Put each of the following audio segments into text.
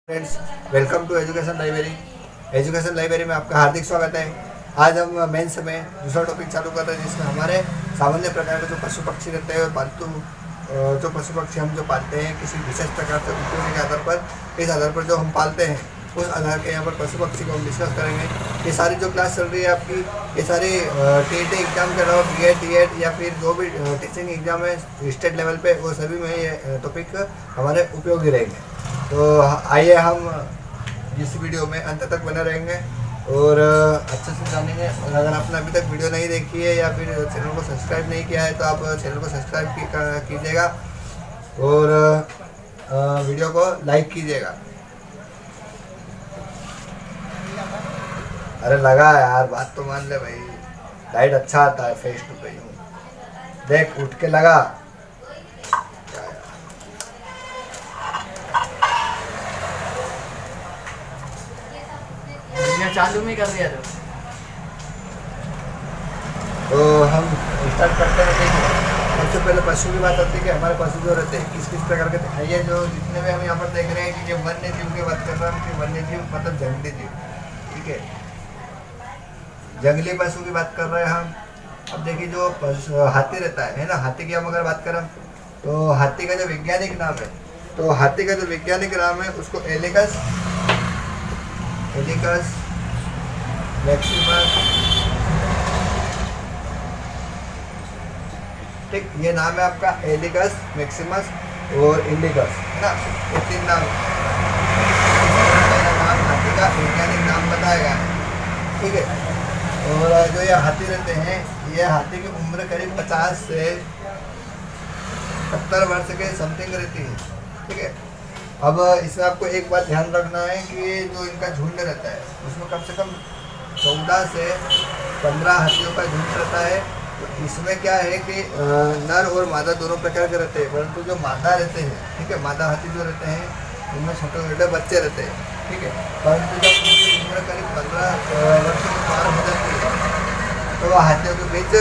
Friends, welcome to education library. Education library में आपका हार्दिक स्वागत है। आज हम मेंस में दूसरा टॉपिक चालू कर रहे हैं, जिसमें हमारे सामान्य प्रकार के जो पशु पक्षी रहते हैं और पालतू जो पशु पक्षी हम जो पालते हैं किसी विशेष प्रकार से उपयोगी के आधार पर, इस आधार पर जो हम पालते हैं उस आधार के यहाँ पर पशु पक्षी को हम डिस्कस करेंगे। ये सारी जो क्लास चल रही है आपकी, ये सारी टी एग्ज़ाम के अलावा बी एड या फिर जो भी टीचिंग एग्ज़ाम है स्टेट लेवल पे, वो सभी में ये टॉपिक हमारे उपयोगी रहेंगे। तो आइए हम इस वीडियो में अंत तक बने रहेंगे और अच्छे से जानेंगे। और अगर आपने अभी तक वीडियो नहीं देखी है या फिर चैनल को सब्सक्राइब नहीं किया है तो आप चैनल को सब्सक्राइब कीजिएगा और वीडियो को लाइक कीजिएगा। अरे लगा यार, बात तो मान ले भाई, लाइट अच्छा आता है फेस टू पे। देख उठ के लगा। चालू में कर दिया तो हम स्टार्ट करते हैं। देखिए, सबसे पहले पशु की बात होती है कि हमारे पशु जो रहते हैं किस किस प्रकार के हैं। ये जो जितने भी हम यहाँ पर देख रहे हैं कि ये वन्य जीव की बात कर रहे हैं कि वन्य जीव मतलब जंगली जीव, ठीक है, जंगली पशु की बात कर रहे हैं हम। अब देखिए जो हाथी रहता है ना, हाथी की हम अगर बात करें तो हाथी का जो वैज्ञानिक नाम है, तो हाथी का जो वैज्ञानिक नाम है उसको एलिकस मैक्सिमस, ठीक, ये नाम है आपका एलिकस मैक्सिमस और इंडिकस, है ना। ये तीन नाम, नाम हाथी का वैज्ञानिक नाम बताया गया है, ठीक है। और जो ये हाथी रहते हैं, ये हाथी की उम्र करीब 50 से 70 वर्ष के समथिंग रहती है, ठीक है। अब इसमें आपको एक बात ध्यान रखना है कि जो इनका झुंड रहता है उसमें कम से कम 14 से 15 हाथियों का झुंड रहता है। तो इसमें क्या है कि नर और मादा दोनों प्रकार के रहते हैं, परंतु जो मादा रहते हैं, ठीक है, मादा हाथी जो रहते हैं उनमें छोटे छोटे बच्चे रहते हैं, ठीक है। परंतु जब उनकी उम्र करीब 15 वर्ष के पार हो जाती है तो वह हाथियों के बीच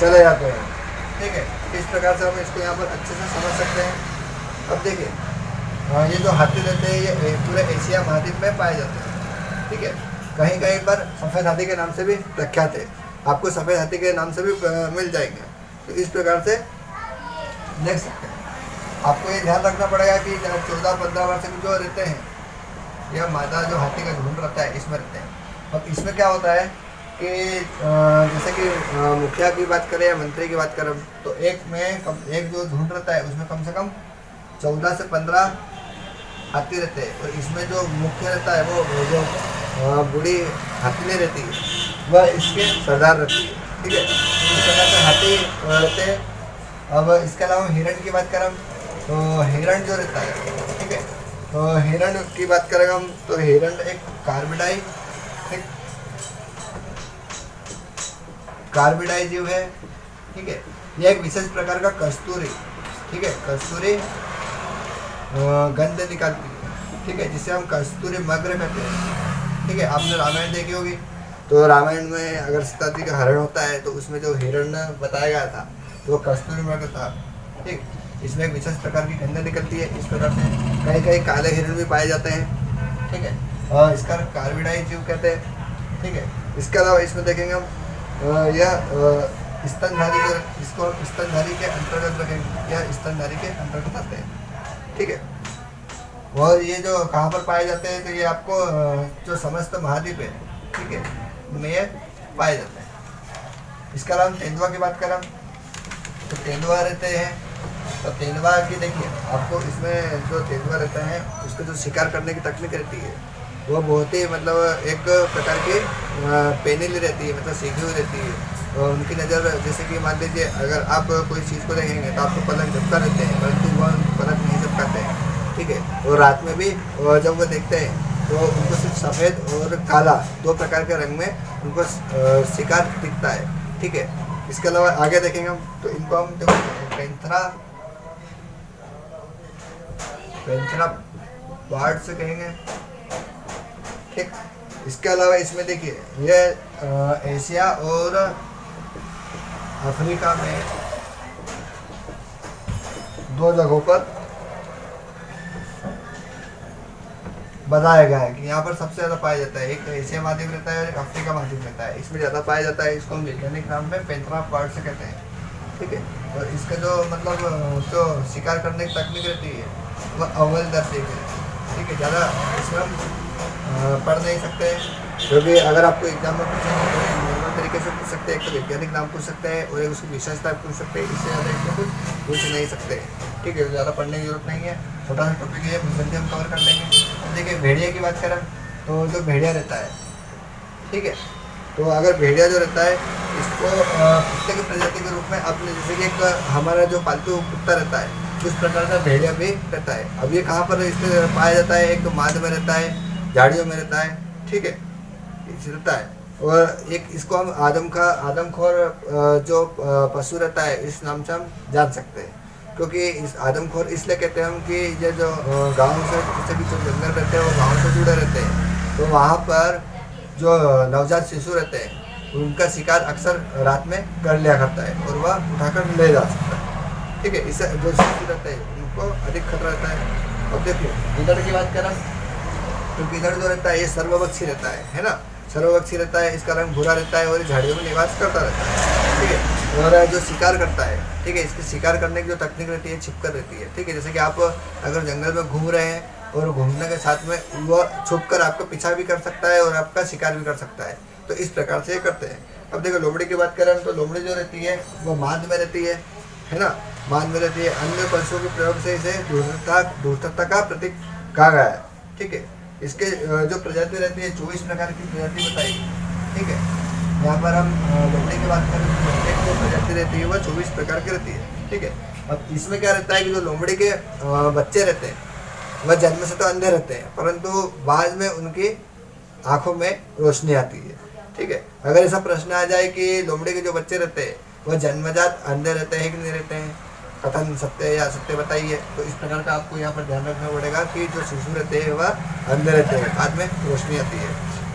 चले जाते हैं, ठीक है। इस प्रकार से हम इसको यहाँ पर अच्छे से समझ सकते हैं। अब देखिए, ये जो हाथी रहते हैं ये पूरे एशिया महाद्वीप में पाए जाते हैं, ठीक है। कहीं कहीं पर सफ़ेद हाथी के नाम से भी प्रख्यात है, आपको सफ़ेद हाथी के नाम से भी मिल जाएंगे। तो इस प्रकार से देख सकते हैं। आपको ये ध्यान रखना पड़ेगा कि 14-15 वर्ष के जो रहते हैं, यह मादा जो हाथी का झुंड रहता है इसमें रहते हैं। अब इसमें क्या होता है कि जैसे कि मुखिया की बात करें या मंत्री की बात करें तो एक जो झुंड रहता है उसमें कम से कम 14 से 15 हाथी रहते हैं। और इसमें जो मुख्य रहता है वो जो बूढ़ी हाथी रहती है वह इसके सरदार रहती है, ठीक है। इस प्रकार से हाथी रहते हैं। अब इसके अलावा हिरण की बात करें तो हिरण जो रहता है, ठीक है, तो हिरण की बात करें हम तो हिरण एक कार्बिडाई जीव है, ठीक है। यह एक विशेष प्रकार का कस्तूरी, ठीक है, कस्तूरी गंध निकालती है, ठीक है, जिसे हम कस्तूरी मग्र कहते हैं, ठीक है। आपने रामायण देखी होगी, तो रामायण में अगर सीता जी का हरण होता है तो उसमें जो हिरण बताया गया था तो वो कस्तूरी मग्र था, ठीक। इसमें एक विशेष प्रकार की गंध निकलती है। इस प्रकार से कहीं कहीं काले हिरण भी पाए जाते हैं, ठीक है, और इसका कार्बिडाई जीव कहते हैं, ठीक है। इसके अलावा इसमें देखेंगे हम यह स्तनधारी, जो इसको हम स्तनधारी के अंतर्गत रखेंगे, यह स्तनधारी के अंतर्गत आते हैं, ठीक है। और ये जो कहाँ पर पाए जाते हैं तो ये आपको जो समस्त महाद्वीप है, ठीक है, में ये पाए जाते हैं। इसके अलावा तेंदुआ की बात करें तो तेंदुआ रहते हैं। तो तेंदुआ की देखिए, आपको इसमें जो तेंदुआ रहते हैं उसको जो शिकार करने की तकनीक रहती है वो बहुत ही मतलब एक प्रकार की पेनिल रहती है, मतलब सीखी हुई रहती है। और उनकी नज़र, जैसे कि मान लीजिए अगर आप कोई चीज़ को देखेंगे तो आपको पलक झपका रहते हैं, परंतु वह पलक नहीं झपकाते हैं, ठीक है। और रात में भी जब वो देखते हैं तो उनको सिर्फ सफ़ेद और काला दो प्रकार के रंग में उनको शिकार दिखता है, ठीक है। इसके अलावा आगे देखेंगे हम तो इनको हम जो पेंथरा बर्ड से कहेंगे, ठीक। इसके अलावा इसमें देखिए यह एशिया और अफ्रीका में 2 जगहों पर बताया गया है कि यहाँ पर सबसे ज़्यादा पाया जाता है। एक एशिया महाद्वीप रहता है और एक अफ्रीका महाद्वीप रहता है, इसमें ज़्यादा पाया जाता है। इसको हम वैज्ञानिक नाम में पैंथेरा बर्ड से कहते हैं, ठीक है। और इसका जो मतलब जो शिकार करने की तकनीक रहती है वह अव्वल दर्जे की रहती है, ठीक है। ज़्यादा इसमें हम पढ़ नहीं सकते, क्योंकि अगर आपको एग्जाम में पूछेंगे तो नॉर्मल तरीके से पूछ सकते हैं, एक तो वैज्ञानिक नाम पूछ सकते हैं और एक उसकी विशेषता पूछ सकते हैं, इससे ज़्यादा इसमें कुछ पूछ नहीं सकते, ठीक है। ज़्यादा पढ़ने की जरूरत नहीं है, छोटा सा टॉपिक है, जल्दी हम कवर कर लेंगे। अब देखिए भेड़िया की बात करें तो जो भेड़िया रहता है, ठीक है, तो अगर भेड़िया जो रहता है इसको कुत्ते की प्रजाति के रूप में अपने जैसे कि एक हमारा जो पालतू कुत्ता रहता है उस प्रकार का भेड़िया भी रहता है। अब ये कहाँ पर इसमें पाया जाता है, एक तो माद में रहता है, झाड़ियों में रहता है, ठीक है, रहता है। और एक इसको हम आदमखोर जो पशु रहता है इस नाम से हम जान सकते हैं, क्योंकि इस आदमखोर इसलिए कहते हैं हम कि ये जो गाँव से जैसे कि जो जंगल रहते हैं वो गाँव से जुड़े रहते हैं, तो वहाँ पर जो नवजात शिशु रहते हैं उनका शिकार अक्सर रात में कर लिया करता है और वह उठाकर ले जा सकता है, ठीक है। इससे जो शिशु रहते हैं उनको अधिक खतरा रहता है। अब देखिए गीदड़ की बात करें तो गीदड़ जो रहता है ये सर्वभक्षी रहता है ना, सर्वभक्षी रहता है, इसका रंग भूरा रहता है और ये झाड़ियों में निवास करता रहता है, ठीक है। और जो शिकार करता है, ठीक है, इसकी शिकार करने की जो तकनीक रहती है छिपकर रहती है, ठीक है। जैसे कि आप अगर जंगल में घूम रहे हैं और घूमने के साथ में वह छुपकर आपका पीछा भी कर सकता है और आपका शिकार भी कर सकता है, तो इस प्रकार से ये करते हैं। अब देखो लोमड़ी की बात करें तो लोमड़ी जो रहती है वो माद में रहती है ना, माद में रहती है। अन्य पशुओं के प्रयोग से इसे धूर्तता का प्रतीक कहा गया है, ठीक है। इसके जो प्रजाति रहती है 24 प्रकार की प्रजाति बताई, ठीक है। यहाँ पर हम लोमड़ी की बात करें तो लोमड़ी की जो प्रजाति रहती है वह 24 प्रकार की रहती है, ठीक है। अब इसमें क्या रहता है कि जो लोमड़ी के बच्चे रहते हैं वह जन्म से तो अंधे रहते हैं, परंतु बाद में उनकी आंखों में रोशनी आती है, ठीक है। अगर ऐसा प्रश्न आ जाए कि लोमड़ी के जो बच्चे रहते हैं वह जन्मजात अंधे रहते हैं कि नहीं रहते हैं, कथन सत्य या असत्य बताइए, तो इस प्रकार का आपको यहाँ पर ध्यान रखना पड़ेगा कि जो शिशु रहते हैं वह अंधे रहते हैं, बाद में रोशनी आती है।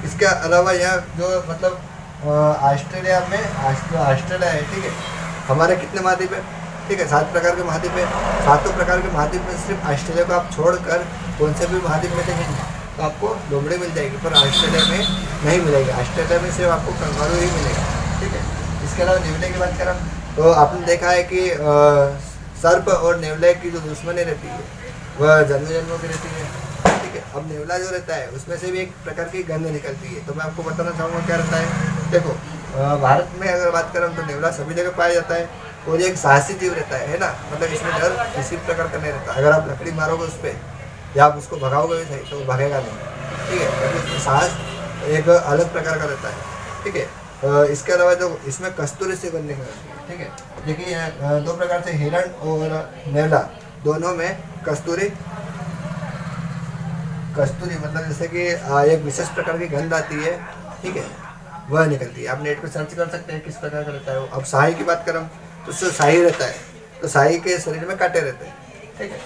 इसके अलावा यहाँ जो मतलब ऑस्ट्रेलिया है, ठीक है, हमारे कितने महाद्वीप है, ठीक है, 7 प्रकार के महाद्वीप है। 7 प्रकार के महाद्वीप में सिर्फ ऑस्ट्रेलिया को आप छोड़कर कौन से भी महाद्वीप में देखेंगे तो आपको लोमड़ी मिल जाएगी, पर ऑस्ट्रेलिया में नहीं मिलेगी। ऑस्ट्रेलिया में सिर्फ आपको कंगारू ही मिलेगा, ठीक है। इसके अलावा नेवले की बात करें तो आपने देखा है कि सर्प और नेवले की जो दुश्मनी रहती है वह जन्मों की रहती है, ठीक है। अब नेवला जो रहता है उसमें से भी एक प्रकार की गंध निकलती है, तो मैं आपको बताना चाहूँगा क्या रहता है। देखो भारत में अगर बात करें तो नेवला सभी जगह पाया जाता है और ये एक साहसी जीव रहता है ना, मतलब इसमें डर किसी प्रकार का नहीं रहता। अगर आप लकड़ी मारोगे उस पर या आप उसको भगाओगे भी सही तो वो भगेगा नहीं, ठीक है, क्योंकि इसमें साहस एक अलग प्रकार का रहता है, ठीक है। इसके अलावा जो इसमें कस्तूरी से बनने का, ठीक है, देखिए 2 प्रकार से हिरण और नेवला दोनों में कस्तूरी मतलब जैसे कि एक विशेष प्रकार की गंध आती है, ठीक है, वह निकलती है। आप नेट पे सर्च कर सकते हैं किस प्रकार का रहता है वो। अब शाही की बात करें तो उससे शाही रहता है, तो शाही के शरीर में कांटे रहते हैं, ठीक है।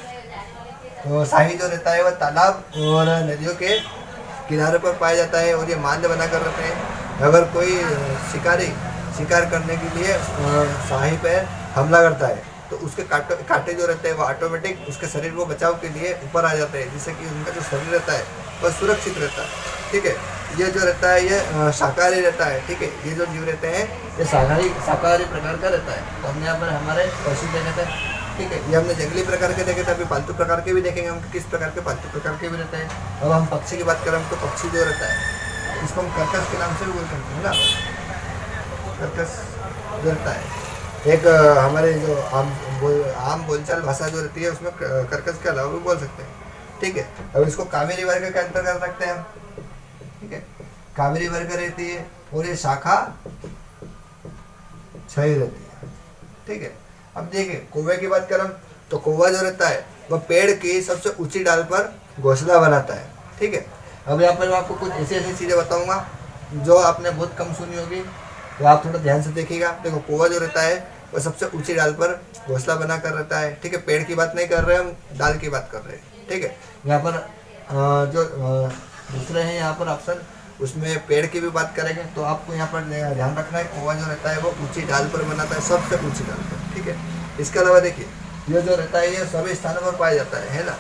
तो शाही जो रहता है वह तालाब और नदियों के किनारे पर पाया जाता है और ये मांद बनाकर रहते हैं। अगर कोई शिकारी शिकार करने के लिए शाही पर हमला करता है तो उसके कांटे जो रहते हैं वो ऑटोमेटिक उसके शरीर को बचाव के लिए ऊपर आ जाते हैं, जिससे कि उनका जो शरीर रहता है वह सुरक्षित रहता है, ठीक है। ये जो रहता है ये शाकाहारी रहता है, ठीक है। ये जो जीव रहते हैं ये शाकाहारी प्रकार का रहता है। तो हमने यहाँ पर हमारे पशु देखे थे, ठीक है, ये हमने जंगली प्रकार के देखे थे, अभी पालतू प्रकार के भी देखेंगे हम किस प्रकार के पालतू प्रकार के भी रहते हैं। अब हम पक्षी की बात करें तो पक्षी जो रहता है इसको हम कर्कश के नाम से भी बोल सकते हैं ना, कर्कश जो रहता है एक हमारे जो आम बोलचाल भाषा जो रहती है उसमें कर्कश के अलावा भी बोल सकते हैं, ठीक है। अब इसको कावेरी वर्ग के अंतर्गत रखते हैं हम, ठीक है, कावेरी वर्ग रहती है और ये शाखा क्षय रहती है, ठीक है। अब देखिए कौवे की बात करें तो कौवा जो रहता है वह पेड़ की सबसे ऊंची डाल पर घोंसला बनाता है, ठीक है। अब यहाँ पर मैं आपको कुछ ऐसी चीज़ें बताऊंगा जो आपने बहुत कम सुनी होगी, तो आप थोड़ा ध्यान से देखिएगा। देखो कौवा जो रहता है वह सबसे ऊंची डाल पर घोंसला बना कर रहता है, ठीक है। पेड़ की बात नहीं कर रहे हम, डाल की बात कर रहे हैं, ठीक है। यहाँ पर जो दूसरे हैं यहाँ पर ऑप्शन उसमें पेड़ की भी बात करेंगे तो आपको यहाँ पर ध्यान रखना है कौवा जो रहता है वो ऊंची डाल पर बनाता है, सबसे ऊंची डाल पर, ठीक है। इसके अलावा देखिए ये जो रहता है ये सभी स्थानों पर पाया जाता है ना,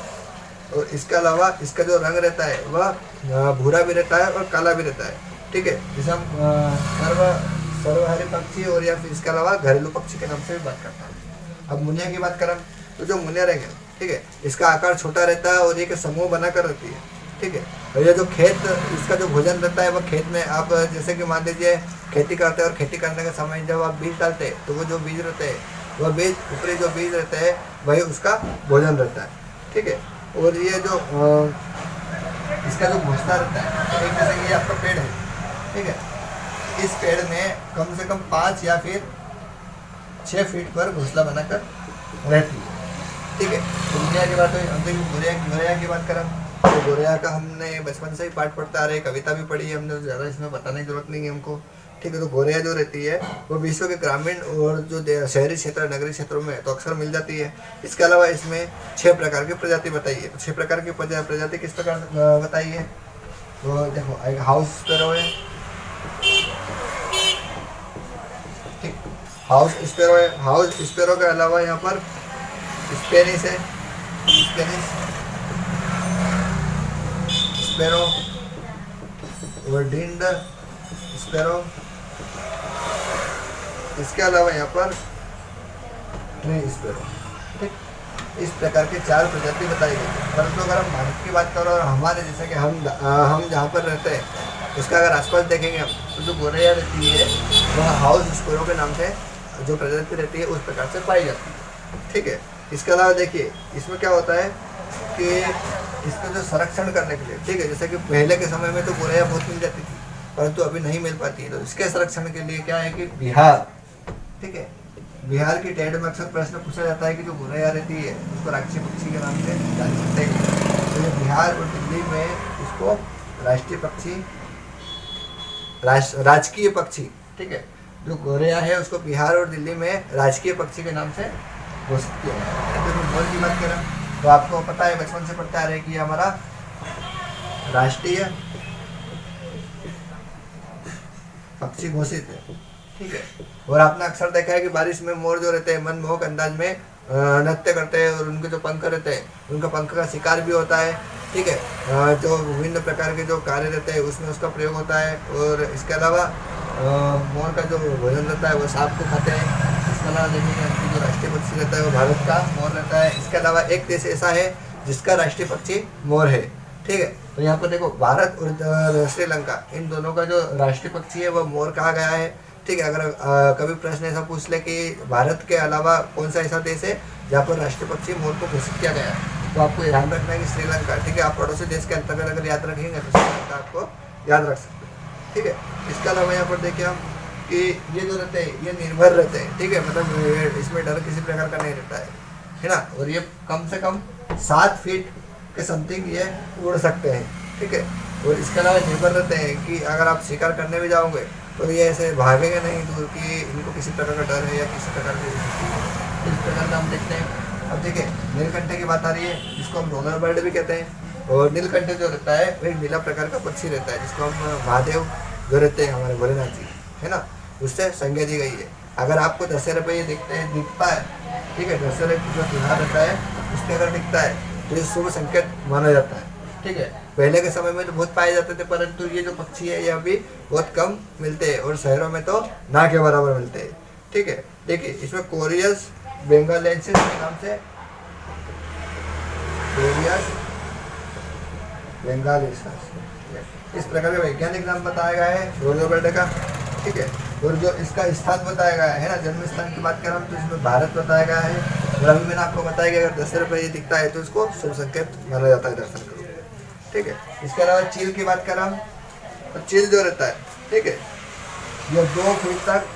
और इसके अलावा इसका जो रंग रहता है वह भूरा भी रहता है और काला भी रहता है। ठीक है, जिसे हम सर्वहारी पक्षी और या फिर इसके अलावा घरेलू पक्षी के नाम से भी बात करते हैं। अब मुनिया की बात करें तो जो मुनिया रहेंगे, ठीक है, इसका आकार छोटा रहता है और ये समूह बनाकर रहती है। ठीक है, और ये जो खेत इसका जो भोजन रहता है वह खेत में आप जैसे कि मान लीजिए खेती करते हैं और खेती करने के समय जब आप बीज डालते हैं तो वो जो बीज रहते हैं वह बीज ऊपरी जो बीज रहते हैं वही उसका भोजन रहता है। ठीक है, और ये जो इसका जो घोंसला रहता है, तो एक जैसे कि ये आपका पेड़ है, ठीक है, इस पेड़ में कम से कम 5 या फिर 6 फीट पर घोंसला बनाकर रहती है। ठीक है, तो गोरिया की बात हुई। हम देखिए गोरिया की बात करें तो गोरिया का हमने बचपन से ही पाठ पढ़ते आ रहे, कविता भी पढ़ी है हमने, ज़्यादा इसमें बताने की जरूरत नहीं है हमको। ठीक है, तो गोरिया जो रहती है वो विश्व के ग्रामीण और जो शहरी क्षेत्र नगरीय क्षेत्रों में तो अक्सर मिल जाती है। इसके अलावा इसमें 6 प्रकार की प्रजाति बताई है। तो 6 प्रकार की प्रजाति किस प्रकार बताई है, तो देखो एक हाउस स्पैरो है, ठीक, हाउस स्पैरो है। हाउस स्पैरो के अलावा यहाँ पर स्पेनिश है, स्पेनिश स्पैरो और डिंड स्पैरो। इसके अलावा यहाँ पर ट्री स्पैरो। ठीक, इस प्रकार के 4 प्रजाति बताई गई है। परंतु अगर हम भारत की बात करो और हमारे जैसे कि हम जहाँ पर रहते हैं उसका अगर आसपास देखेंगे हम तो जो गोरैया रहती है वह हाउस स्पैरो के नाम से जो प्रजाति रहती है उस प्रकार से पाई जाती है। ठीक है, इसके अलावा देखिए इसमें क्या होता है कि इसका जो संरक्षण करने के लिए, ठीक है, जैसे कि पहले के समय में तो गोरैया बहुत मिल जाती थी परंतु अभी नहीं मिल पाती है, तो इसके संरक्षण के लिए क्या है कि बिहार, ठीक है, बिहार की टेट में अक्सर प्रश्न पूछा जाता है कि जो गोरैया रहती है उसको राष्ट्रीय पक्षी के नाम से जान सकते हैं। तो ये बिहार और दिल्ली में इसको राष्ट्रीय पक्षी राजकीय पक्षी, ठीक है, जो गोरैया है उसको बिहार और दिल्ली में राजकीय पक्षी के नाम से घोषित किया है। तो मोर की बात करें तो आपको पता है बचपन से पढ़ते आ रहे कि हमारा राष्ट्रीय पक्षी घोषित है। ठीक है, और आपने अक्सर देखा है कि बारिश में मोर जो रहते हैं मनमोहक अंदाज में नृत्य करते हैं और उनके जो पंख रहते हैं उनका पंख का शिकार भी होता है। ठीक है, जो विभिन्न प्रकार के जो कार्य रहते हैं उसमें उसका प्रयोग होता है। और इसके अलावा मोर का जो भोजन रहता है वो सांप को खाते हैं। इसके अलावा देखेंगे उनकी जो राष्ट्रीय पक्षी रहता है वो भारत का मोर रहता है। इसके अलावा एक देश ऐसा है जिसका राष्ट्रीय पक्षी मोर है। ठीक है, तो यहाँ पर देखो भारत और श्रीलंका इन दोनों का जो राष्ट्रीय पक्षी है वह मोर कहा गया है। ठीक है, अगर कभी प्रश्न ऐसा पूछ ले कि भारत के अलावा कौन सा ऐसा देश है जहाँ पर राष्ट्रीय पक्षी मोर को घोषित किया गया है तो आपको ध्यान रखना है कि श्रीलंका। ठीक है, आप पड़ोसी देश के अंतर्गत अगर याद रखेंगे तो श्रीलंका आपको याद रख सकते हैं। ठीक है, इसके अलावा यहाँ पर देखिए हम कि ये जो रहते हैं ये निर्भर रहते हैं। ठीक है, मतलब इसमें डर किसी प्रकार का नहीं रहता है ना, और ये कम से कम 7 फीट के समथिंग ये उड़ सकते हैं। ठीक है, और इसके अलावा निर्भर रहते हैं कि अगर आप शिकार करने भी जाओगे तो ये ऐसे भागेंगे नहीं दूर कि इनको किसी प्रकार का डर है या किसी प्रकार की इस प्रकार का हम देखते हैं। अब देखिए नीलकंठ की बात आ रही है, जिसको हम डोनर बर्ड भी कहते हैं। और नीलकंठ जो रहता है वो एक नीला प्रकार का पक्षी रहता है जिसको हम महादेव जो रहते हैं हमारे भोलेनाथ जी, है ना, उससे संज्ञा दी गई है। अगर आपको दशहरे पे ये दिखता है, ठीक है, दशहरे जो त्योहार रहता है उसमें अगर दिखता है तो ये शुभ संकेत माना जाता है। ठीक है, पहले के समय में तो बहुत पाए जाते थे परंतु ये जो पक्षी है ये अभी बहुत कम मिलते हैं और शहरों में तो ना के बराबर मिलते हैं। ठीक है, देखिए इसमें कोरियस बेंगालेंसिस के नाम से कोरियस बेंगालेंसिस इस प्रकार का वैज्ञानिक नाम बताया गया है डोनर बर्ड का। ठीक है, और जो इसका स्थान बताया गया है ना, जन्म स्थान की बात करें तो इसमें भारत बताया गया है। और अभी मैंने आपको बताया कि अगर दशहरे पर ये दिखता है तो इसको शुभ संकेत माना जाता है दर्शन करो। ठीक है, इसके अलावा चील की बात करें तो चील जो रहता है, ठीक है, ये 2 फीट तक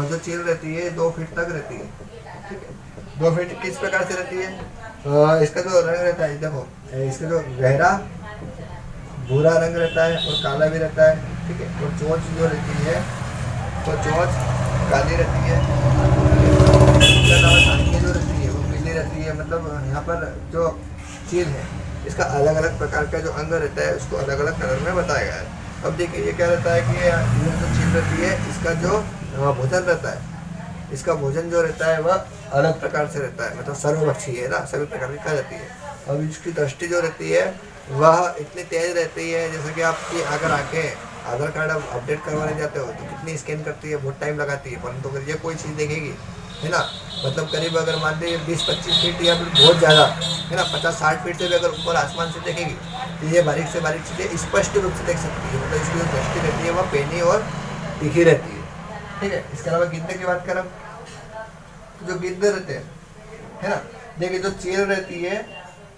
जो चील रहती है 2 फीट तक रहती है। ठीक है, 2 फीट किस प्रकार से रहती है, इसका जो रंग रहता है देखो, इसका जो गहरा भूरा रंग रहता है और काला भी रहता है। ठीक है, और चोंच जो रहती है तो चोंच काली रहती है। इसके अलावा टांगे जो रहती है वो पीली रहती है। मतलब यहाँ पर जो चील है इसका अलग अलग प्रकार का जो अंग रहता है उसको अलग अलग कलर में बताया गया है। अब देखिए ये क्या रहता है कि ये जो चील रहती है इसका जो भोजन रहता है, इसका भोजन जो रहता है वह अलग प्रकार से रहता है, मतलब सर्वभक्षी है ना, सभी प्रकार की खा जाती है। अब इसकी दृष्टि जो रहती है वह इतनी तेज रहती है, जैसे कि आपकी अगर आंखें आधार कार्ड आप अपडेट करवाने जाते हो तो कितनी स्कैन करती है, बहुत टाइम लगाती है, परंतु अगर ये कोई चीज़ देखेगी है ना, मतलब करीब अगर मान लीजिए 20-25 फीट या फिर बहुत ज़्यादा है ना 50-60 फीट से भी अगर ऊपर आसमान से देखेगी तो ये बारीक से बारीक चीज़ें स्पष्ट रूप से देख सकती है। मतलब इसकी जो दृष्टि रहती है वह पैनी और तीखी रहती है। ठीक है, इसके अलावा गिद्ध की बात करें तो जो गिद्ध रहते हैं है ना, देखिए जो चील रहती है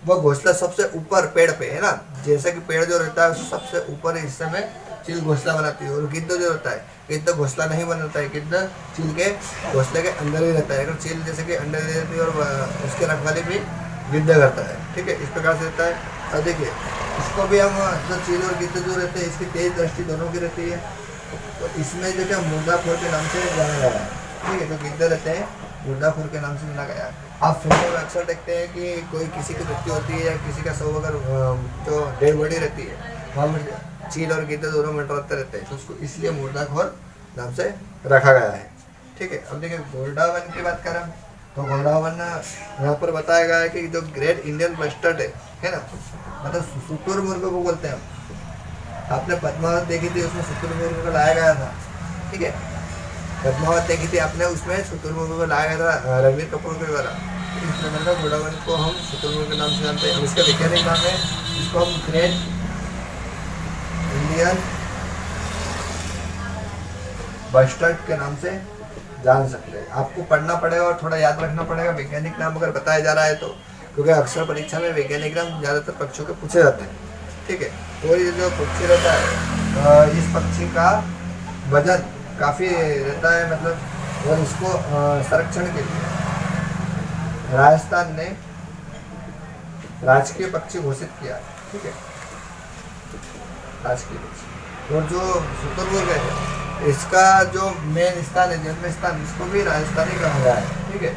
वह घोंसला सबसे ऊपर पेड़ पे है ना, जैसे कि पेड़ जो रहता है सबसे ऊपर हिस्से में चील घोंसला बनाती है। और गिद्ध जो रहता है, गिद्ध घोंसला नहीं बनाता है, गिद्ध चील के घोंसले के अंदर ही रहता है। अगर चील जैसे कि अंडे दे देती है और उसके रखवाली भी गिद्ध करता है। ठीक है, इस प्रकार से रहता है। और देखिए इसको भी हम जो चील और गिद्ध जो रहते हैं इसकी तेज दृष्टि दोनों की रहती है। तो इसमें जो क्या मुर्दाखोर के नाम से जाना गया है। ठीक है, जो गिद्ध रहते हैं मुर्दाखोर के नाम से जाना गया है। आप फिल्मों में अक्सर देखते हैं कि कोई किसी की मृत्यु होती है या किसी का शव अगर जो डेड बॉडी रहती है वहाँ में चील और गिद्ध दोनों मंडराते रहते हैं, तो उसको इसलिए मुर्दाखोर नाम से रखा गया है। ठीक है, अब देखिए घोड़ावन की बात करें तो घोड़ावन यहाँ पर बताया गया है कि जो ग्रेट इंडियन बस्टर्ड है ना, मतलब शुतुरमुर्ग को बोलते हैं हम। आपने पद्मावत देखी थी, उसमें शुतुरमुर्ग को लाया गया था। ठीक है, पद्मावत देखी थी आपने, उसमें शुतुरमुर्ग को लाया गया था रणवीर कपूर के द्वारा। इस प्रकार का घोड़ावन को हम शुतुरमुर्ग के नाम से जानते हैं। इसका वैज्ञानिक नाम है, इसको हम ग्रेट इंडियन बस्टर्ड के नाम से जान सकते हैं। आपको पढ़ना पड़ेगा और थोड़ा याद रखना पड़ेगा वैज्ञानिक नाम अगर बताया जा रहा है तो, क्योंकि अक्सर परीक्षा में वैज्ञानिक नाम ज़्यादातर पक्षियों के पूछे जाते हैं। ठीक है, और ये जो पक्षी रहता है इस पक्षी का वजन काफ़ी रहता है, मतलब और इसको संरक्षण के लिए राजस्थान ने राजकीय पक्षी घोषित किया है। ठीक है, राजकीय पक्षी। और जो शुतुरमुर्ग है इसका जो मेन स्थान है, जन्म स्थान, इसको भी राजस्थानी कहा गया है। ठीक है,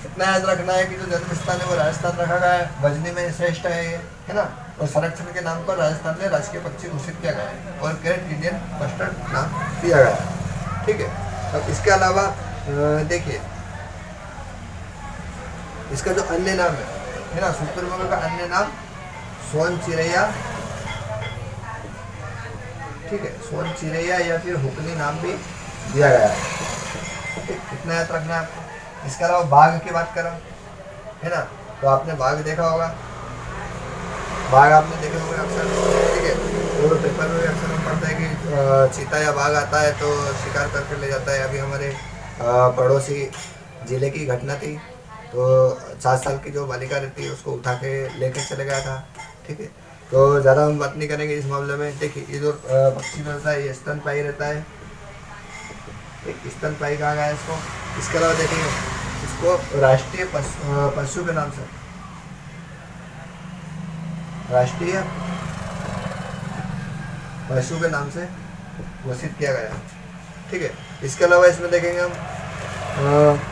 इतना याद रखना है कि जो जन्म स्थान है वो राजस्थान रखा गया है, वजनी में श्रेष्ठ है ना, और संरक्षण के नाम पर राजस्थान ने राजकीय पक्षी घोषित किया गया है और ग्रेट इंडियन बस्टर्ड नाम दिया गया है। ठीक है, अब इसके अलावा देखिए इसका जो अन्य नाम है ना, शुतुरमुर्ग का अन्य नाम सोन चिरैया। ठीक है, सोन चिरैया या फिर हुकनी नाम भी दिया गया है। इतना याद रखना है आपको। इसके अलावा बाघ की बात करें है ना, तो आपने बाघ देखा होगा, बाघ आपने देखे होंगे अक्सर। ठीक है, और पेपर में अक्सर हम पढ़ते हैं कि चीता या बाघ आता है तो शिकार करके ले जाता है। अभी हमारे पड़ोसी जिले की घटना थी, तो 7 साल की जो बालिका रहती है उसको उठा के लेकर चले गया था। ठीक है, तो ज़्यादा हम बात नहीं करेंगे इस मामले में। देखिए ये जो पक्षी रहता है ये स्तनपायी रहता है, एक स्तनपायी कहा गया है इसको। इसके अलावा देखिए इसको राष्ट्रीय पशु के नाम से, राष्ट्रीय पशु के नाम से घोषित किया गया। ठीक है, इसके अलावा इसमें देखेंगे हम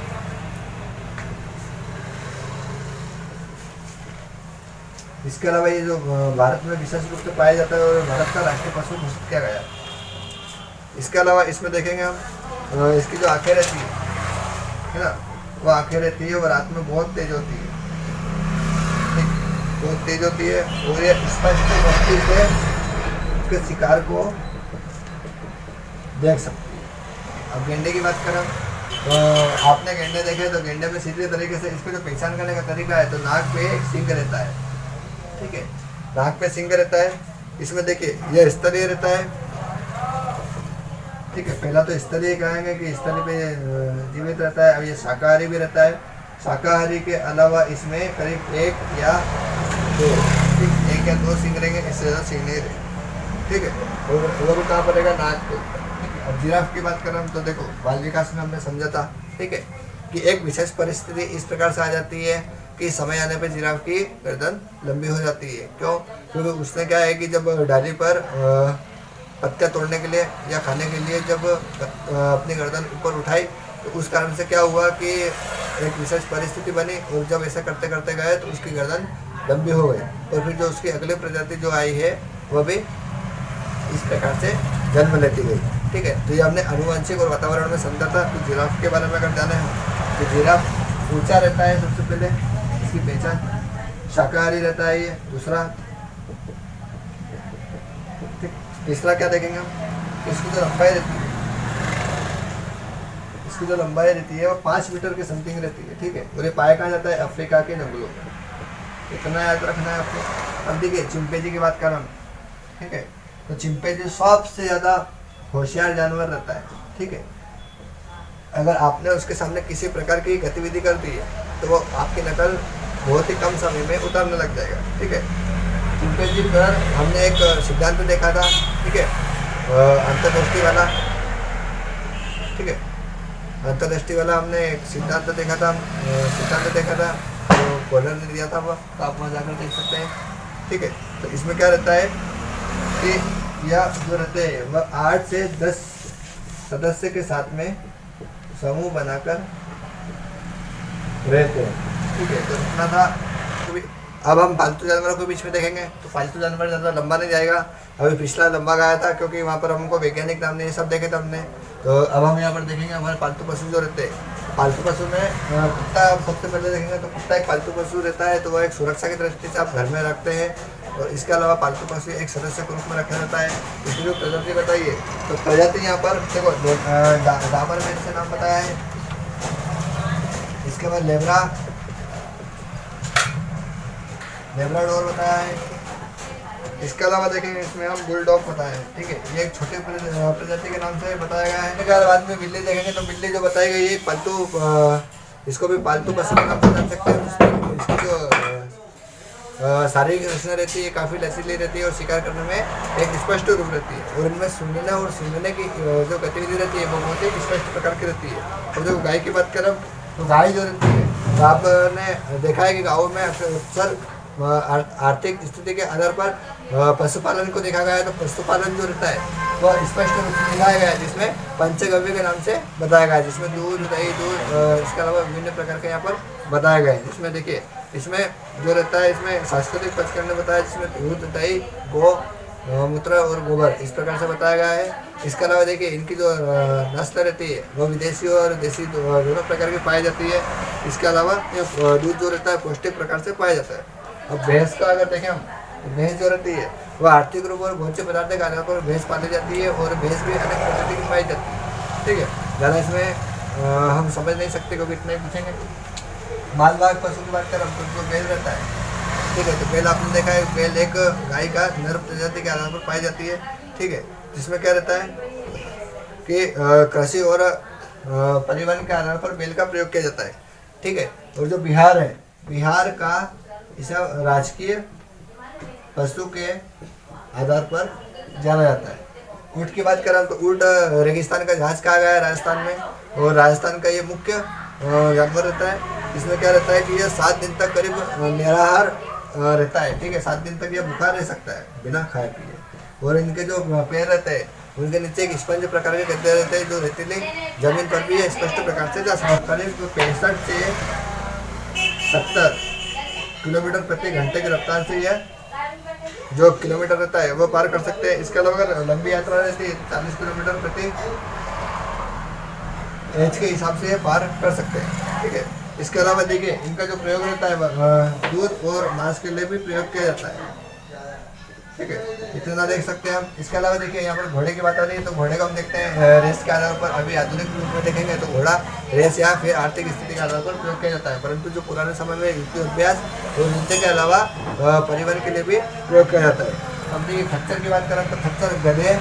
इसके अलावा ये जो भारत में विशेष रूप से पाया जाता है और भारत का राष्ट्रीय पशु घोषित किया गया। इसके अलावा इसमें देखेंगे हम इसकी जो आंखें रहती है ना, वो आंखें रहती है और रात में बहुत तेज होती है। बहुत तेज होती है और ये स्पष्ट दृष्टि से उसके शिकार को देख सकती है। अब गेंडे की बात करें तो आपने गेंडे देखे, तो गेंडे में सीधे तरीके से इसको जो पहचान करने का तरीका है, तो नाक पे एक सींग रहता है। ठीक है, नाक पे सींग रहता है। इसमें देखिए यह स्तरीय रहता है। ठीक है, पहला तो स्तरीय कहेंगे कि स्तरीय पे जीवित रहता है। अब ये शाकाहारी भी रहता है। शाकाहारी के अलावा इसमें करीब एक या दो सींग रहेंगे, इससे ज़्यादा सींग नहीं रहेंगे। ठीक है, और वो कहाँ पर रहेगा, नाक पे। अब जिराफ की बात करें तो देखो बाल विकास में हमने समझा था। ठीक है, कि एक विशेष परिस्थिति इस प्रकार से आ जाती है कि समय आने पर जिराफ की गर्दन लंबी हो जाती है। क्यों? क्योंकि उसने क्या है कि जब डाली पर पत्ते तोड़ने के लिए या खाने के लिए जब अपनी गर्दन ऊपर उठाई, तो उस कारण से क्या हुआ कि एक विशेष परिस्थिति बनी और जब ऐसा करते करते गए तो उसकी गर्दन लंबी हो गई और फिर जो उसकी अगली प्रजाति जो आई है वह भी इस प्रकार से जन्म लेती गई। ठीक है, तो ये हमने आनुवंशिक और वातावरण में समझा था। तो जिराफ के बारे में अगर जाने हैं तो जिराफ ऊंचा रहता है सबसे पहले, इसकी पहचान। शाकाहारी रहता है ये, दूसरा। तीसरा क्या देखेंगे हम, इसकी जो लंबाई रहती है, इसकी जो लंबाई रहती है वो 5 मीटर की समथिंग रहती है, ठीक है। और ये पाया कहाँ जाता है, अफ्रीका के जंगलों में। इतना याद रखना है आपको। अब देखिए चिंपैंजी की बात कर रहा हूँ, ठीक है। तो चिंपैंजी सबसे ज़्यादा होशियार जानवर रहता है, ठीक है। अगर आपने उसके सामने किसी प्रकार की गतिविधि कर दी है तो वो आपकी नकल बहुत ही कम समय में उतारने लग जाएगा, ठीक है। चिंपैंजी पर हमने एक सिद्धांत देखा था, ठीक है, अंतर्दृष्टि वाला, ठीक है। अंतर्दृष्टि वाला हमने एक सिद्धांत देखा था, तो कॉलर ने दिया था वो, तो आप वहाँ जाकर देख सकते हैं, ठीक है। तो इसमें क्या रहता है कि यह जो रहते हैं वह 8 से 10 सदस्य के साथ में समूह बनाकर रहते हैं, ठीक है। तो इतना था। अब हम पालतू जानवरों को बीच में देखेंगे, तो पालतू जानवर ज़्यादा लंबा नहीं जाएगा। अभी पिछला लंबा गया था क्योंकि वहाँ पर हमको वैज्ञानिक नाम नहीं सब देखे थे हमने। तो अब हम यहाँ पर देखेंगे हमारे पालतू पशु जो रहते हैं। पालतू पशु में कुत्ता सबसे पहले देखेंगे, तो कुत्ता एक पालतू पशु रहता है, तो वह एक सुरक्षा की दृष्टि से आप घर में रखते हैं। और इसके अलावा पालतू पशु एक सदस्य के रूप में रखा जाता है। इसकी जो प्रजाति बताइए, तो प्रजाति यहाँ पर देखो डाबर में से नाम बताया है, इसके बाद लेब्राडोर बताया है। इसके अलावा देखेंगे इसमें हम बुलडॉग बताया है, ठीक है। ये एक छोटे प्रजाति के नाम से बताया गया है। इसके बाद में बिल्ली देखेंगे, तो बिल्ली जो बताई गई है पालतू, इसको भी पालतू पशु के नाम से जान सकते हैं। इसकी जो शारीरिक रचना रहती है काफ़ी लचीली रहती है और शिकार करने में एक स्पष्ट रूप रहती है। और इनमें सूंघने और सूंघने की जो गतिविधि रहती है वो बहुत ही स्पष्ट प्रकार की रहती है। और जो गाय की बात करें, तो गाय जो रहती है, तो आपने देखा है कि गाँव में अक्सर आर्थिक स्थिति के आधार पर पशुपालन को देखा गया है। तो पशुपालन जो रहता है वह स्पष्ट रूप से दिखाया गया है, जिसमें पंचगव्य के नाम से बताया गया है, जिसमें दूध, दही, इसके अलावा विभिन्न प्रकार के यहाँ पर बताया गया है। जिसमें देखिए इसमें जो रहता है, इसमें सांस्कृतिक पक्षकरण ने बताया, जिसमें दूध, दही, गौ मूत्र और गोबर इस प्रकार से बताया गया है। इसके अलावा देखिए इनकी जो नस्ल रहती है वो विदेशी और देसी दोनों प्रकार की पाई जाती है। इसके अलावा ये दूध जो रहता है पौष्टिक प्रकार से पाया जाता है। अब भैंस का अगर देखें हम, तो भैंस जो रहती है वह आर्थिक रूप और भोज्य पदार्थ के आधार पर भैंस पाली जाती है और भैंस भी अनेक प्रकृति की पाई जाती है, ठीक है। ज़्यादा इसमें हम समझ नहीं सकते क्योंकि इतना ही पूछेंगे। मालवाहक पशु की बात करें तो जो बैल रहता है, ठीक है। तो बैल आपने देखा है, बैल एक गाय का नर प्रजाति के आधार पर पाई जाती है, ठीक है। जिसमें क्या रहता है कि कृषि और परिवहन के आधार पर बैल का प्रयोग किया जाता है, ठीक है। और जो बिहार है, बिहार का इसे राजकीय पशु के आधार पर जाना जाता है। ऊँट की बात करें तो ऊँट रेगिस्तान का जहाज कहा गया है राजस्थान में, और राजस्थान का ये मुख्य जानवर रहता है। इसमें क्या रहता है कि यह 7 दिन तक करीब निराहार रहता है, ठीक है। 7 दिन तक यह भूखा रह सकता है बिना खाए पिए। और इनके जो पैर रहते हैं उनके नीचे एक स्पंज प्रकार के गद्दे रहते हैं जो रेतीली जमीन पर भी स्पष्ट प्रकार से जा सकते हैं। करीब 65 से 70 किलोमीटर प्रति घंटे की रफ्तार से यह जो किलोमीटर रहता है वो पार कर सकते हैं। इसके अलावा अगर लंबी यात्रा रहती है 40 किलोमीटर प्रति एज के हिसाब से ये पार कर सकते हैं, ठीक है। इसके अलावा देखिए इनका जो प्रयोग रहता है दूध और मांस के लिए भी प्रयोग किया जाता है, ठीक है। इतना देख सकते हैं हम। इसके अलावा देखिए यहाँ पर घोड़े की बात आ रही है, तो घोड़े को हम देखते हैं रेस के आधार पर। अभी आधुनिक रूप में देखेंगे तो घोड़ा रेस या फिर आर्थिक स्थिति के आधार पर प्रयोग किया जाता है, परंतु जो पुराने समय में युद्ध अभ्यास और युद्ध के अलावा परिवहन के लिए भी प्रयोग किया जाता है। अब देखिए खच्चर की बात करें तो खच्चर गधे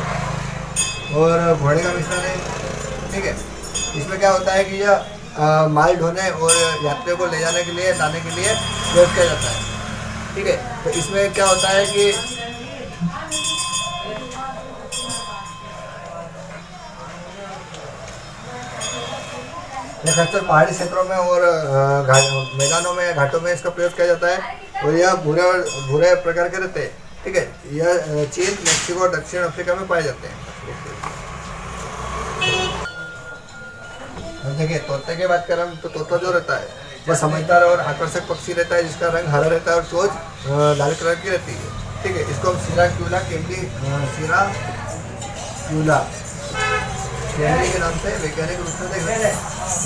और घोड़े का मिश्रण है, ठीक है। इसमें क्या होता है कि यह माल ढोने और यात्रियों को ले जाने के लिए लाने के लिए प्रयोग किया जाता है, ठीक है। तो इसमें क्या होता है कि यह खच्चर पहाड़ी क्षेत्रों में और मैदानों में, घाटों में इसका प्रयोग किया जाता है। और यह भूरे प्रकार के रहते हैं, ठीक है। यह चीन, मेक्सिको और दक्षिण अफ्रीका में पाए जाते हैं। देखिए तोते की बात करें तो तोता जो रहता है वह समझदार और आकर्षक पक्षी रहता है, जिसका रंग हरा रहता है और चोंच लाल कलर की रहती है, ठीक है। इसको हम सिराक्यूला सीएनडी के नाम से वैज्ञानिक रूप से देख सकते हैं।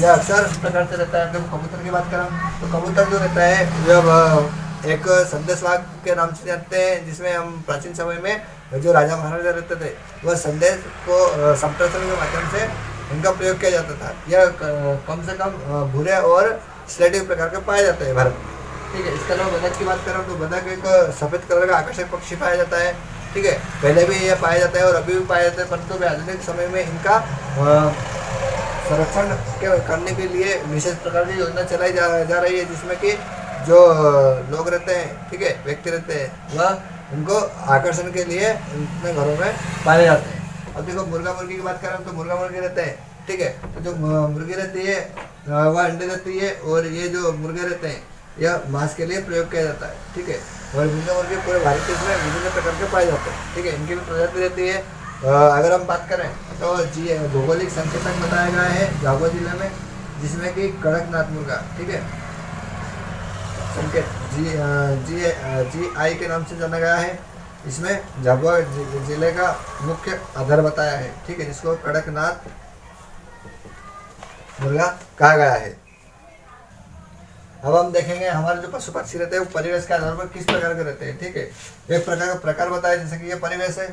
यह अक्सर इस प्रकार से रहता है। जब कबूतर की बात करें तो कबूतर जो रहता है जब एक संदेशवाहक के नाम से जानते हैं, जिसमें हम प्राचीन समय में जो राजा महाराजा रहते थे वह संदेश को संप्रेषण के माध्यम से इनका प्रयोग किया जाता था। यह कम से कम भूरे और स्लेटी प्रकार के पाए जाते हैं भारत में, ठीक है। इसके अलावा बतख की बात करें तो बतख एक सफ़ेद कलर का आकर्षक पक्षी पाया जाता है, ठीक है। पहले भी यह पाया जाता है और अभी भी पाया जाता है, परंतु भी आधुनिक समय में इनका संरक्षण करने के लिए विशेष प्रकार की योजना चलाई जा रही है, जिसमें कि जो लोग रहते हैं, ठीक है, व्यक्ति रहते हैं, वह उनको आकर्षण के लिए अपने घरों में पाले जाते हैं। अब देखो मुर्गा मुर्गी की बात करें तो मुर्गा मुर्गी रहते हैं, ठीक है। तो जो मुर्गी रहती है वह अंडे देती है और ये जो मुर्गे रहते हैं यह मांस के लिए प्रयोग किया जाता है, ठीक है। और मुर्गा मुर्गी पूरे भारत देश में विभिन्न प्रकार के पाए जाते हैं, ठीक है। इनकी भी प्रजाति रहती है। अगर हम बात करें तो भौगोलिक संकेतक बताया गया है झाबुआ जिले में, जिसमें कि कड़कनाथ मुर्गा, ठीक है, संकेत GI के नाम से जाना गया है। इसमें झाबुआ जिले का मुख्य आधार बताया है, ठीक है, जिसको कड़कनाथ मुर्गा कहा गया है। अब हम देखेंगे हमारे जो पशु पक्षी रहते हैं वो परिवेश के आधार पर किस प्रकार के रहते हैं, ठीक है। एक प्रकार का प्रकार बताया, जैसे कि ये परिवेश है,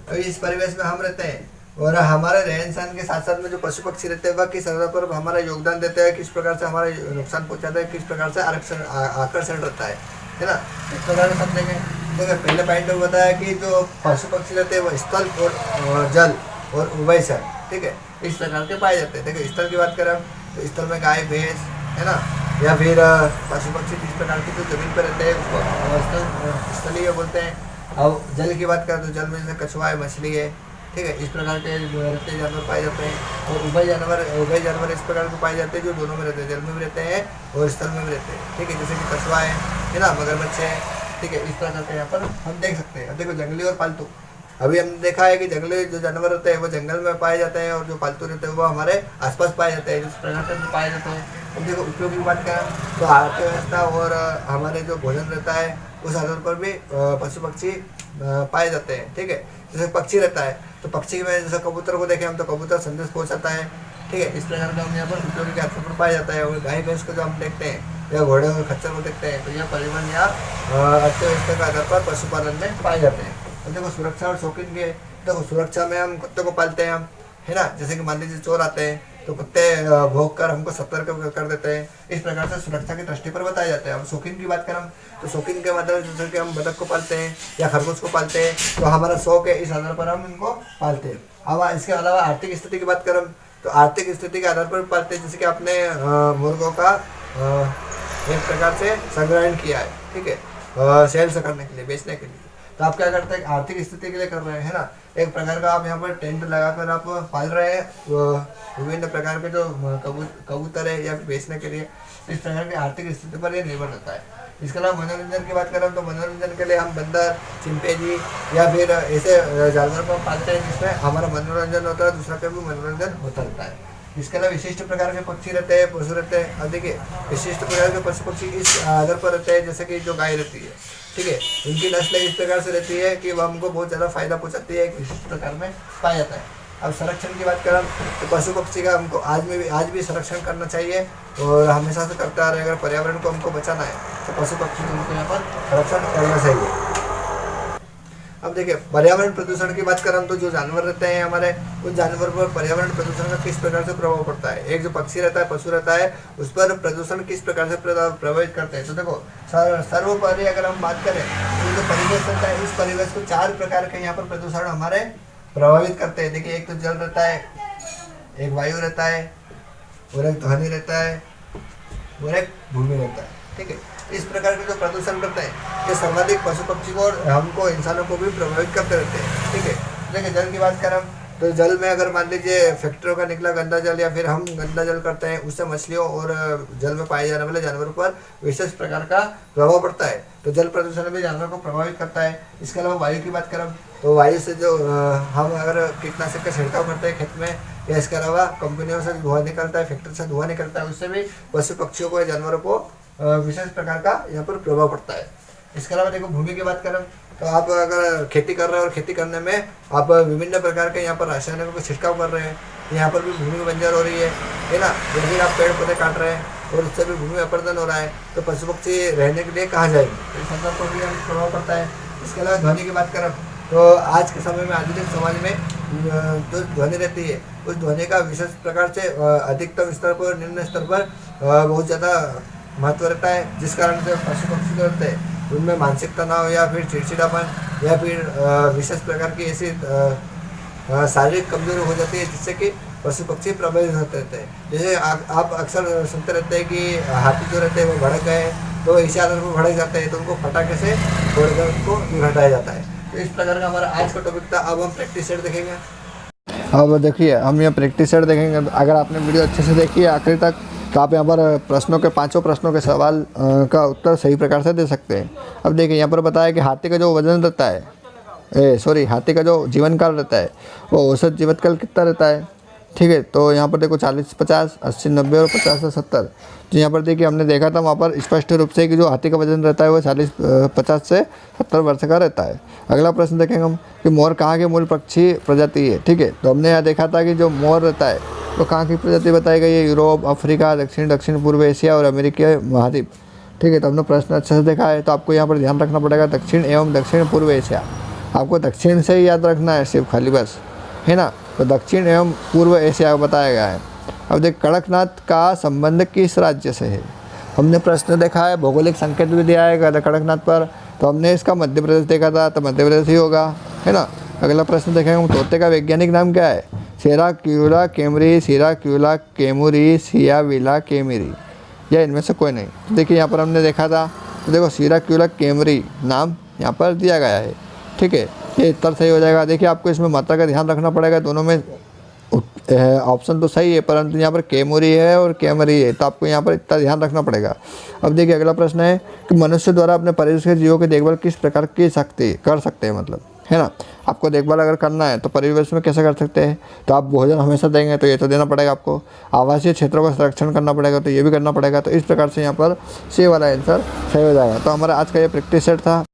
अभी इस परिवेश में हम रहते हैं और हमारे रहन सहन के साथ साथ में जो पशु पक्षी रहते हैं वह किस आधार पर हमारा योगदान देते हैं, किस प्रकार से हमारे नुकसान पहुंचाते हैं, किस प्रकार से आकर्षण रहता है ना। इस प्रकार से समझेंगे। देखिए पहले पॉइंट में बताया कि जो पशु पक्षी रहते हैं वो स्थल और जल और उभयचर, ठीक है, इस प्रकार के पाए जाते हैं। देखिए स्थल की बात करें तो स्थल में गाय भैंस है ना, या फिर पशु पक्षी जिस प्रकार की जो जमीन पर रहते हैं उसको स्थलीय बोलते हैं। अब जल की बात करें तो जल में जैसे कछुआ है, मछली है, ठीक है, इस प्रकार के रहते जानवर पाए जाते हैं। और उभय जानवर इस प्रकार के पाए जाते हैं जो दोनों में रहते हैं, जल में भी रहते हैं और स्थल में भी रहते हैं, ठीक है, जैसे कि कछुआ है ना, मगरमच्छ है, ठीक है, इस प्रकार के यहाँ पर हम देख सकते हैं। अब देखो जंगली और पालतू, अभी हमने देखा है कि जंगली जो जानवर रहते हैं वो जंगल में पाए जाते हैं और जो पालतू रहते हैं वो हमारे आसपास पाए जाते हैं, जिस प्रकार से पाए जाते हैं। अब देखो उपयोग की बात करें तो अर्थव्यवस्था और हमारे जो भोजन रहता है उस आधार पर भी पशु पक्षी पाए जाते हैं, ठीक है। जैसे पक्षी रहता है तो पक्षी में जैसे कबूतर को देखें हम तो कबूतर संदेश पहुंचाता है, ठीक है, इस प्रकार का हम यहाँ पर उपयोगी के आधार पर पाया जाता है। और गाय भैंस को जो हम देखते हैं या घोड़े और खच्चर को देखते हैं तो यह परिवहन या अर्थव्यवस्था के आधार पर पशुपालन में पाए जाते हैं। तो देखो सुरक्षा और शौकीन के, देखो सुरक्षा में हम कुत्ते को पालते हैं हम, है ना, जैसे कि मान लीजिए चोर आते हैं तो कुत्ते भौंक कर हमको सतर्क कर देते हैं, इस प्रकार से सुरक्षा की दृष्टि पर बताए जाते हैं। अब शौकीन की बात करें तो शौकीन के मतलब जैसे कि हम बतख को पालते हैं या खरगोश को पालते हैं तो हमारा शौक है, इस आधार पर हम इनको पालते हैं। अब इसके अलावा आर्थिक स्थिति की बात करें तो आर्थिक स्थिति के आधार पर पालते हैं, जैसे कि अपने मुर्गों का एक प्रकार से संग्रहण किया है, ठीक है, सेल्स करने के लिए, बेचने के लिए। तो आप क्या करते हैं, आर्थिक स्थिति के लिए कर रहे हैं, है ना, एक प्रकार का आप यहाँ पर टेंट लगाकर आप पाल रहे हैं विभिन्न प्रकार के जो कबूतर है या फिर बेचने के लिए, इस प्रकार की आर्थिक स्थिति पर यह निर्भर रहता है। इसके अलावा मनोरंजन की बात करें तो मनोरंजन के लिए हम बंदर, चिंपैंजी या फिर ऐसे जानवर को पालते हैं जिसमें हमारा मनोरंजन होता है, दूसरा का भी मनोरंजन होता रहता है। इसके अलावा विशिष्ट प्रकार के पक्षी रहते हैं, पशु रहते हैं। अब देखिए विशिष्ट प्रकार के पशु पक्षी इस आधार पर रहते हैं, जैसे कि जो गाय रहती है, ठीक है, इनकी नस्ल इस प्रकार से रहती है कि वह हमको बहुत ज़्यादा फायदा पहुंचाती है, एक विशिष्ट प्रकार में पाया जाता है। अब संरक्षण की बात करें तो पशु पक्षी का हमको आज भी संरक्षण करना चाहिए और हमेशा से करते आ रहे हैं। अगर पर्यावरण को हमको बचाना है तो पशु पक्षी को हमको यहाँ पर संरक्षण करना चाहिए। अब देखिए पर्यावरण प्रदूषण की बात करें तो जो जानवर रहते हैं हमारे, उन जानवर पर पर्यावरण प्रदूषण का किस प्रकार से प्रभाव पड़ता है। एक जो पक्षी रहता है, पशु रहता है, उस पर प्रदूषण किस प्रकार से प्रभावित करते हैं। तो देखो सर्वोपरि अगर हम बात करें तो जो परिवेश रहता है, इस परिवेश को 4 प्रकार के यहाँ पर प्रदूषण हमारे प्रभावित करते हैं। देखिए एक तो जल रहता है, एक वायु रहता है, और एक ध्वनि रहता है, और एक भूमि रहता है, ठीक है। इस प्रकार के जो प्रदूषण करते हैं ये सर्वाधिक पशु पक्षी को और हमको इंसानों को भी प्रभावित करते रहते हैं, ठीक है। देखिए जल की बात करें तो जल में अगर मान लीजिए फैक्ट्रियों का निकला गंदा जल या फिर हम गंदा जल करते हैं, उससे मछलियों और जल में पाए जाने वाले जानवरों पर विशेष प्रकार का प्रभाव पड़ता है। तो जल प्रदूषण भी जानवरों को प्रभावित करता है। इसके अलावा वायु की बात करें तो वायु से जो हम अगर कीटनाशक का छिड़काव करते हैं खेत में, या इसके अलावा कंपनियों से धुआं निकलता है, फैक्ट्री से धुआं निकलता है, उससे भी पशु पक्षियों को या जानवरों को विशेष प्रकार का यहाँ पर प्रभाव पड़ता है। इसके अलावा देखो भूमि की बात करें तो आप अगर खेती कर रहे हैं और खेती करने में आप विभिन्न प्रकार के यहाँ पर रासायनिकों का छिड़काव कर रहे हैं यहाँ पर भी भूमि बंजर हो रही है ना। जैसे आप पेड़ पौधे काट रहे हैं और उससे भी भूमि अपर्दन हो रहा है, तो पशु पक्षी रहने के लिए कहाँ जाएंगे, तो इस संदर्भ पर भी प्रभाव पड़ता है। इसके अलावा ध्वनि की बात करें तो आज के समय में आधुनिक समाज में जो ध्वनि रहती है उस ध्वनि का विशेष प्रकार से अधिकतम स्तर पर निम्न स्तर पर बहुत ज़्यादा महत्व रहता है, जिस कारण से पशु पक्षी जो रहते हैं उनमें मानसिक तनाव या फिर चिड़चिड़ापन या फिर विशेष प्रकार की ऐसी शारीरिक कमजोरी हो जाती है, जिससे कि पशु पक्षी प्रभावित होते रहते हैं। जैसे आप अक्सर सुनते रहते हैं कि हाथी जो रहते हैं वो भड़क गए, तो इसी आदत में भड़क जाते हैं, तो उनको फटाके से थोड़ा उनको हटाया जाता है। तो इस प्रकार का हमारा आज का टॉपिक था। अब हम प्रैक्टिस सेट देखेंगे। अब देखिए हम यहाँ प्रैक्टिस सेट देखेंगे। अगर आपने वीडियो अच्छे से देखी है आखिर तक, तो आप यहाँ पर प्रश्नों के 5 प्रश्नों के सवाल का उत्तर सही प्रकार से दे सकते हैं। अब देखिए यहाँ पर बताया कि हाथी का जो वजन रहता है, हाथी का जो जीवन काल रहता है वो औसत जीवन काल कितना रहता है, ठीक है। तो यहाँ पर देखो 40, 50, 80, 90 और 50 से 70। तो यहाँ पर देखिए हमने देखा था वहाँ पर स्पष्ट रूप से कि जो हाथी का वजन रहता है वो 50 से 70 वर्ष का रहता है। अगला प्रश्न देखेंगे हम कि मोर कहाँ के मूल पक्षी प्रजाति है, ठीक है। तो हमने यहाँ देखा था कि जो मोर रहता है वो कहाँ की प्रजाति बताई गई है, यूरोप, अफ्रीका, दक्षिण पूर्व एशिया और अमेरिकी महाद्वीप, ठीक है। तो हमने प्रश्न अच्छे से देखा है। तो आपको यहाँ पर ध्यान रखना पड़ेगा दक्षिण एवं दक्षिण पूर्व एशिया। आपको दक्षिण से ही याद रखना है सिर्फ खाली बस, है ना। तो दक्षिण एवं पूर्व एशिया बताया गया है। अब देख कड़कनाथ का संबंध किस राज्य से है, हमने प्रश्न देखा है, भौगोलिक संकेत भी दिया है कड़कनाथ पर, तो हमने इसका मध्य प्रदेश देखा था, तो मध्य प्रदेश ही होगा, है ना। अगला प्रश्न देखेंगे हम, तोते का वैज्ञानिक नाम क्या है, सिराक्यूला कैमरी, सिराक्यूला कैमुरी, सियाविला कैमरी, या इनमें से कोई नहीं। तो देखिए यहाँ पर हमने देखा था, तो देखो सिराक्यूला कैमरी नाम यहाँ पर दिया गया है, ठीक है। ये उत्तर सही हो जाएगा। देखिए आपको इसमें मात्रा का ध्यान रखना पड़ेगा, दोनों में ऑप्शन तो सही है परंतु यहाँ पर कैमुरी है और कैमरी है, तो आपको यहाँ पर इतना ध्यान रखना पड़ेगा। अब देखिए अगला प्रश्न है कि मनुष्य द्वारा अपने परिवेश के जीवों की देखभाल किस प्रकार की कर सकते हैं, मतलब, है ना। आपको देखभाल अगर करना है तो परिवेश में कैसे कर सकते हैं, तो आप भोजन हमेशा देंगे तो ये तो देना पड़ेगा आपको, आवासीय क्षेत्रों का संरक्षण करना पड़ेगा तो ये भी करना पड़ेगा। तो इस प्रकार से यहाँ पर सी वाला आंसर सही हो जाएगा। तो हमारा आज का ये प्रैक्टिस सेट था।